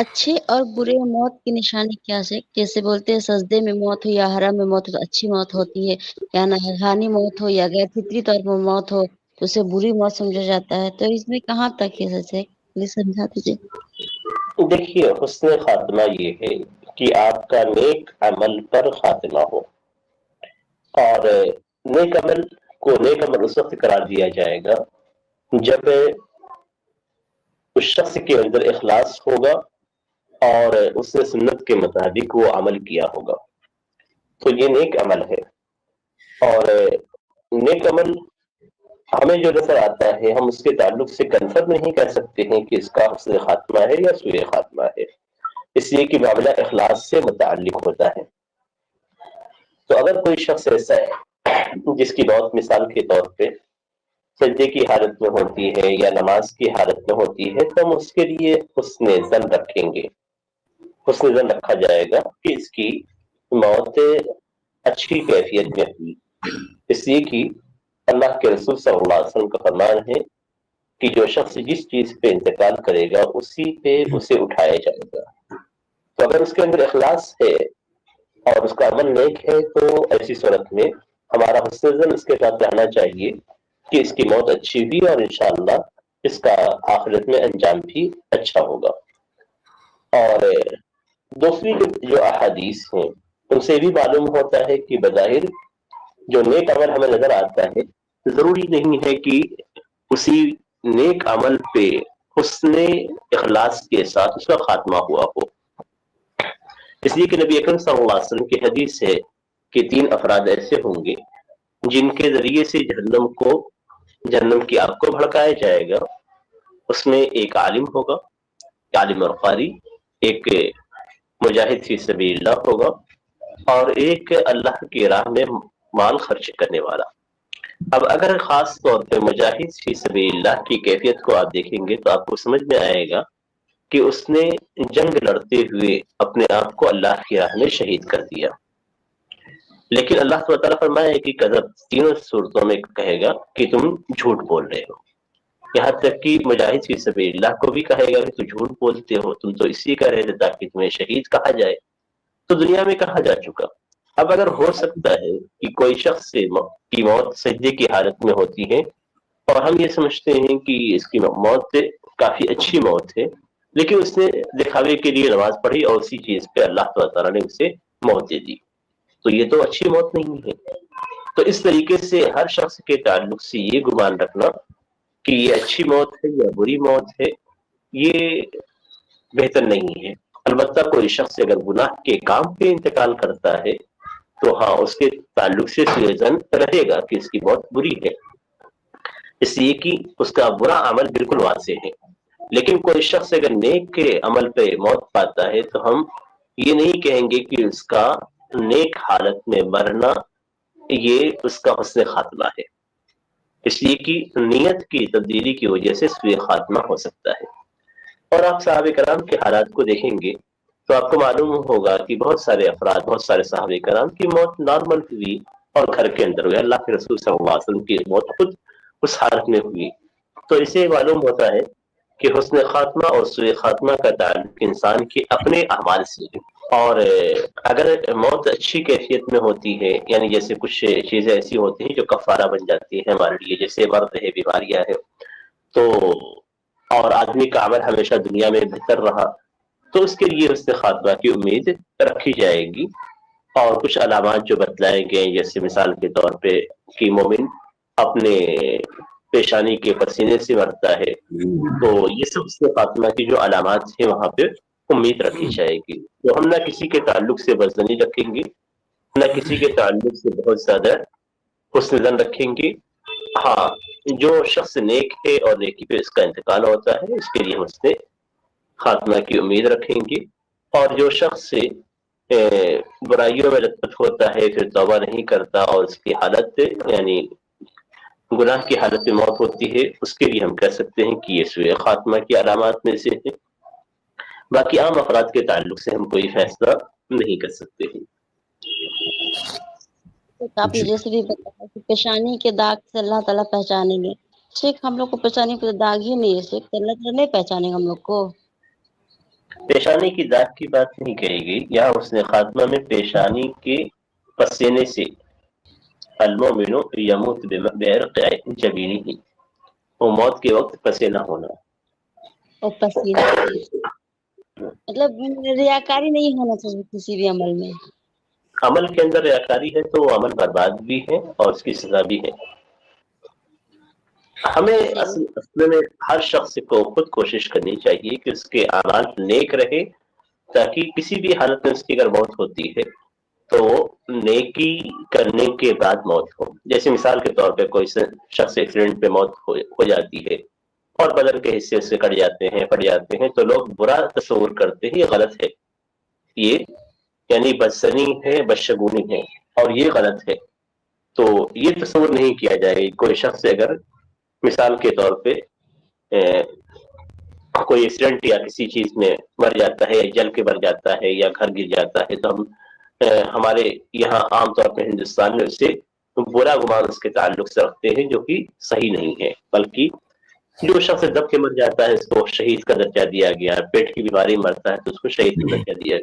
اچھے اور برے موت کی نشانی کیا ہے؟ جیسے بولتے ہیں سجدے میں موت ہو یا حرم میں موت ہو تو اچھی موت ہوتی ہے، یا ناگہانی موت ہو یا غیر فطری طور پر موت ہو تو اسے بری موت سمجھا جاتا ہے، تو اس میں کہاں تک یہ سچ ہے؟ پلیز سمجھا دیجیے۔ دیکھیے، حسن خاتمہ یہ ہے کہ آپ کا نیک عمل پر خاتمہ ہو، اور نیک عمل نیک عمل اس وقت قرار دیا جائے گا جب اس شخص کے اندر اخلاص ہوگا اور اس نے سنت کے مطابق وہ عمل کیا ہوگا، تو یہ نیک عمل ہے۔ اور نیک عمل ہمیں جو نظر آتا ہے ہم اس کے تعلق سے کنفرم نہیں کر سکتے ہیں کہ اس کا حسن خاتمہ ہے یا سوء خاتمہ ہے، اس لیے کہ معاملہ اخلاص سے متعلق ہوتا ہے۔ تو اگر کوئی شخص ایسا ہے جس کی موت مثال کے طور پہ سجدے کی حالت میں ہوتی ہے یا نماز کی حالت میں ہوتی ہے، تو ہم اس کے لیے حسن ظن رکھیں گے، حسن ظن رکھا جائے گا کہ اس کی موت اچھی کیفیت میں ہوئی، اس لیے کہ اللہ کے رسول صلی اللہ علیہ وسلم کا فرمان ہے کہ جو شخص جس چیز پہ انتقال کرے گا اسی پہ اسے اٹھایا جائے گا۔ تو اگر اس کے اندر اخلاص ہے اور اس کا عمل نیک ہے تو ایسی صورت میں ہمارا حسن ظن اس کے ساتھ رہنا چاہیے کہ اس کی موت اچھی ہوئی اور انشاءاللہ اس کا آخرت میں انجام بھی اچھا ہوگا۔ اور دوسری جو احادیث ہیں ان سے بھی معلوم ہوتا ہے کہ بظاہر جو نیک عمل ہمیں نظر آتا ہے ضروری نہیں ہے کہ اسی نیک عمل پہ حسن اخلاص کے ساتھ اس کا خاتمہ ہوا ہو، اس لیے کہ نبی اکرم صلی اللہ علیہ وسلم کی حدیث ہے کہ 3 افراد ایسے ہوں گے جن کے ذریعے سے جہنم کی آگ کو بھڑکایا جائے گا۔ اس میں ایک عالم ہوگا، عالم اور قاری، ایک مجاہد فی سبیل اللہ ہوگا، اور ایک اللہ کی راہ میں مال خرچ کرنے والا۔ اب اگر خاص طور پہ مجاہد فی سبیل اللہ کی کیفیت کو آپ دیکھیں گے تو آپ کو سمجھ میں آئے گا کہ اس نے جنگ لڑتے ہوئے اپنے آپ کو اللہ کی راہ میں شہید کر دیا، لیکن اللہ تعالیٰ فرمایا ہے کہ کذب 3 صورتوں میں کہے گا کہ تم جھوٹ بول رہے ہو، یہاں تک کہ مجاہد فی سبیل اللہ کو بھی کہے گا کہ تم جھوٹ بولتے ہو، تم تو اسی کہہ رہے تھے تاکہ تمہیں شہید کہا جائے، تو دنیا میں کہا جا چکا۔ اب اگر ہو سکتا ہے کہ کوئی شخص کی موت سجدے کی حالت میں ہوتی ہے اور ہم یہ سمجھتے ہیں کہ اس کی موت کافی اچھی موت ہے، لیکن اس نے دکھاوے کے لیے نماز پڑھی اور اسی چیز پہ اللہ تعالیٰ نے اسے موت دے دی، تو یہ تو اچھی موت نہیں ہے۔ تو اس طریقے سے ہر شخص کے تعلق سے یہ گمان رکھنا کہ یہ اچھی موت ہے یا بری موت ہے یہ بہتر نہیں ہے۔ البتہ کوئی شخص اگر گناہ کے کام پہ انتقال کرتا ہے تو ہاں اس کے تعلق سے سوء ظن رہے گا کہ اس کی موت بری ہے، اس لیے کہ اس کا برا عمل بالکل واضح ہے۔ لیکن کوئی شخص اگر نیک کے عمل پہ موت پاتا ہے تو ہم یہ نہیں کہیں گے کہ اس کا نیک حالت میں مرنا یہ اس کا حسن خاتمہ ہے، اس لیے کہ نیت کی تبدیلی کی وجہ سے سوء خاتمہ ہو سکتا ہے۔ اور آپ صحابہ کرام کے حالات کو دیکھیں گے تو آپ کو معلوم ہوگا کہ بہت سارے افراد، بہت سارے صحابہ کرام کی موت نارمل ہوئی اور گھر کے اندر ہوئی، اللہ کے رسول صلی اللہ علیہ وسلم کی موت خود اس حالت میں ہوئی۔ تو اسے معلوم ہوتا ہے کہ حسن خاتمہ اور سوء خاتمہ کا تعلق انسان کے اپنے اعمال سے ہے، اور اگر موت اچھی کیفیت میں ہوتی ہے، یعنی جیسے کچھ چیزیں ایسی ہوتی ہیں جو کفارہ بن جاتی ہیں ہمارے لیے، جیسے مرض ہے، بیماریاں ہیں، تو اور آدمی کا عمل ہمیشہ دنیا میں بہتر رہا تو اس کے لیے حسن خاتمہ کی امید رکھی جائے گی۔ اور کچھ علامات جو بتلائے گئے جیسے مثال کے طور پہ کہ مومن اپنے پیشانی کے پسینے سے مرتا ہے، تو یہ سب حسن خاتمہ کی جو علامات ہیں وہاں پہ امید رکھی جائے گی۔ تو ہم نہ کسی کے تعلق سے بزدلی رکھیں گے، نہ کسی کے تعلق سے بہت زیادہ حسن ظن رکھیں گے۔ ہاں، جو شخص نیک ہے اور نیکی پہ اس کا انتقال ہوتا ہے اس کے لیے ہم اس نے خاتمہ کی امید رکھیں گے، اور جو شخص سے برائیوں میں لطف ہوتا ہے پھر توبہ نہیں کرتا اور اس کی حالت یعنی گناہ کی حالت میں موت ہوتی ہے، اس کے لیے ہم کہہ سکتے ہیں کہ یہ سوء خاتمہ کی علامات میں سے ہے۔ باقی عام افراد کے تعلق سے ہم کوئی فیصلہ نہیں کر سکتے ہیں۔ آپ نے جیسے بھی بتایا کہ پیشانی کے داغ سے اللہ تعالیٰ پہچانیں گے، شیخ ہم لوگ کو پیشانی کو داغ ہی نہیں ہے شیخ، اللہ تعالیٰ نہیں پہچانے گا ہم لوگ کو؟ پیشانی کی داغ کی بات نہیں کہی گئی یہاں حسن خاتمہ میں پیشانی کے پسینے سے المومن یموت بعرق جبینہ، وہ موت کے وقت پسینہ ہونا، اور پسینہ مطلب ریاکاری نہیں ہونا چاہیے کسی بھی عمل میں. عمل کے اندر ریاکاری ہے تو وہ عمل برباد بھی ہے اور اس کی سزا بھی ہے. ہمیں صحیح. اصل میں ہر شخص کو خود کوشش کرنی چاہیے کہ اس کے اعمال نیک رہے، تاکہ کسی بھی حالت میں اس کی اگر موت ہوتی ہے تو نیکی کرنے کے بعد موت ہو. جیسے مثال کے طور پہ کوئی شخص ایکسیڈنٹ پہ موت ہو جاتی ہے اور بدن کے حصے سے کٹ جاتے ہیں پھٹ جاتے ہیں تو لوگ برا تصور کرتے ہیں، یہ غلط ہے. یہ یعنی بدسنی ہے، بدشگونی ہے اور یہ غلط ہے. تو یہ تصور نہیں کیا جائے کوئی شخص اگر مثال کے طور پہ کوئی ایکسیڈنٹ یا کسی چیز میں مر جاتا ہے، جل کے مر جاتا ہے یا گھر گر جاتا ہے تو ہم ہمارے یہاں عام طور پہ ہندوستان میں اسے برا گمان اس کے تعلق سے رکھتے ہیں، جو کہ صحیح نہیں ہے. بلکہ جو شخص دب کے مر جاتا ہے اس کو شہید کا درجہ دیا گیا، پیٹ کی بیماری مرتا ہے تو اس کو شہید کا درجہ دیا